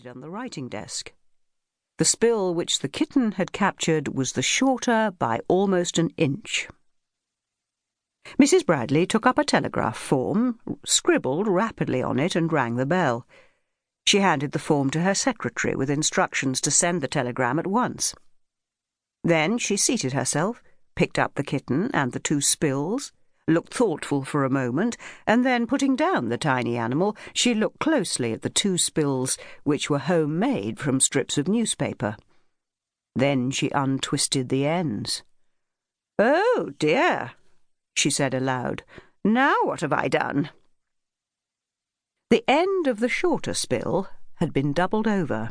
landed on the writing desk. The spill which the kitten had captured was the shorter by almost an inch. Mrs. Bradley took up a telegraph form, scribbled rapidly on it, and rang the bell. She handed the form to her secretary with instructions to send the telegram at once. Then she seated herself, picked up the kitten and the 2 spills, looked thoughtful for a moment, and then, putting down the tiny animal, she looked closely at the 2 spills, which were homemade from strips of newspaper. Then she untwisted the ends. "Oh, dear," she said aloud. "Now what have I done?" The end of the shorter spill had been doubled over.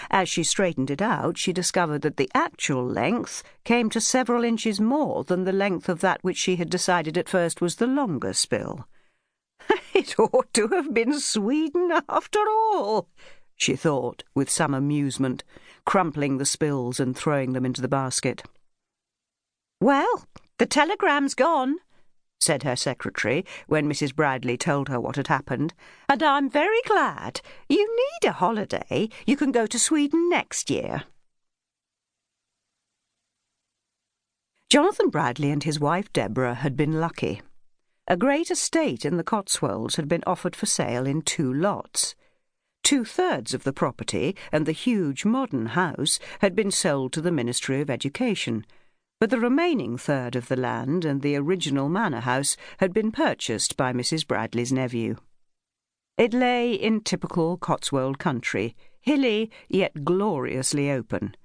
As she straightened it out, she discovered that the actual length came to several inches more than the length of that which she had decided at first was the longer spill. "It ought to have been Sweden after all," she thought, with some amusement, crumpling the spills and throwing them into the basket. "Well, the telegram's gone," said her secretary, when Mrs. Bradley told her what had happened, "and I'm very glad. You need a holiday. You can go to Sweden next year." Jonathan Bradley and his wife Deborah had been lucky. A great estate in the Cotswolds had been offered for sale in 2 lots. 2/3 of the property and the huge modern house had been sold to the Ministry of Education, but the remaining third of the land and the original manor house had been purchased by Mrs. Bradley's nephew. It lay in typical Cotswold country, hilly yet gloriously open.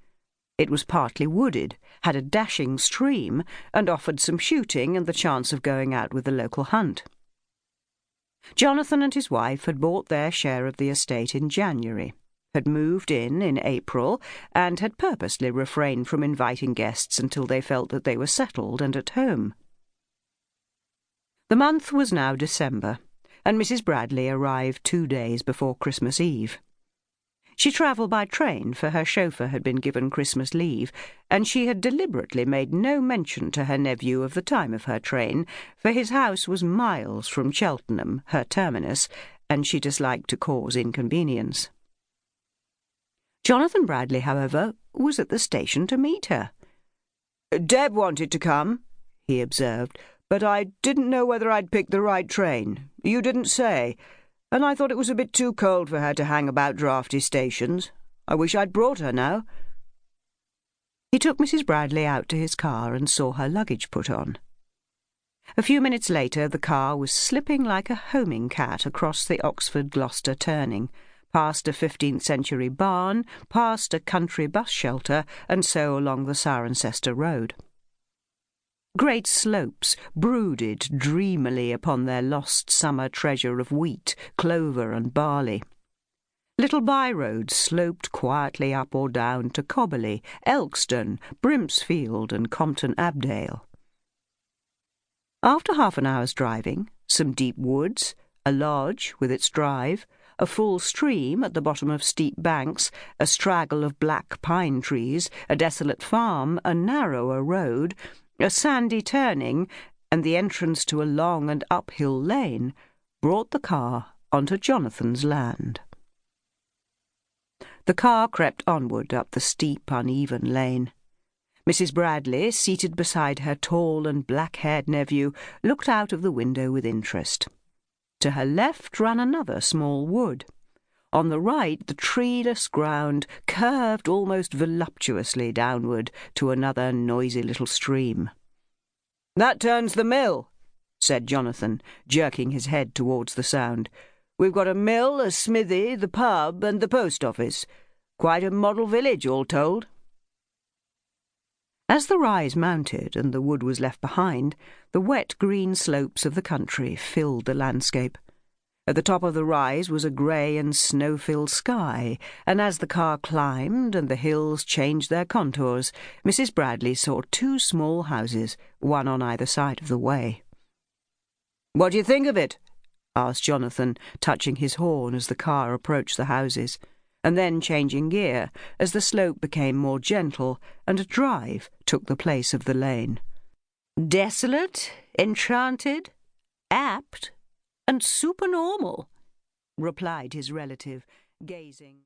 It was partly wooded, had a dashing stream, and offered some shooting and the chance of going out with the local hunt. Jonathan and his wife had bought their share of the estate in January, had moved in April, and had purposely refrained from inviting guests until they felt that they were settled and at home. The month was now December, and Mrs. Bradley arrived 2 days before Christmas Eve. She travelled by train, for her chauffeur had been given Christmas leave, and she had deliberately made no mention to her nephew of the time of her train, for his house was miles from Cheltenham, her terminus, and she disliked to cause inconvenience. Jonathan Bradley, however, was at the station to meet her. "Deb wanted to come," he observed, "but I didn't know whether I'd picked the right train. You didn't say, and I thought it was a bit too cold for her to hang about draughty stations. I wish I'd brought her now." He took Mrs. Bradley out to his car and saw her luggage put on. A few minutes later the car was slipping like a homing cat across the Oxford-Gloucester turning, past a 15th-century barn, past a country bus shelter, and so along the Cirencester Road. Great slopes brooded dreamily upon their lost summer treasure of wheat, clover, and barley. Little by-roads sloped quietly up or down to Cobberley, Elkston, Brimpsfield, and Compton Abdale. After half an hour's driving, some deep woods, a lodge with its drive, a full stream at the bottom of steep banks, a straggle of black pine trees, a desolate farm, a narrower road, a sandy turning, and the entrance to a long and uphill lane, brought the car onto Jonathan's land. The car crept onward up the steep, uneven lane. Mrs. Bradley, seated beside her tall and black-haired nephew, looked out of the window with interest. To her left ran another small wood. On the right, the treeless ground curved almost voluptuously downward to another noisy little stream. "That turns the mill," said Jonathan, jerking his head towards the sound. "We've got a mill, a smithy, the pub, and the post office. Quite a model village, all told." As the rise mounted and the wood was left behind, the wet green slopes of the country filled the landscape. At the top of the rise was a grey and snow-filled sky, and as the car climbed and the hills changed their contours, Mrs. Bradley saw 2 small houses, one on either side of the way. "What do you think of it?" asked Jonathan, touching his horn as the car approached the houses, and then changing gear as the slope became more gentle and a drive took the place of the lane. "Desolate, enchanted, apt, and supernormal," replied his relative, gazing.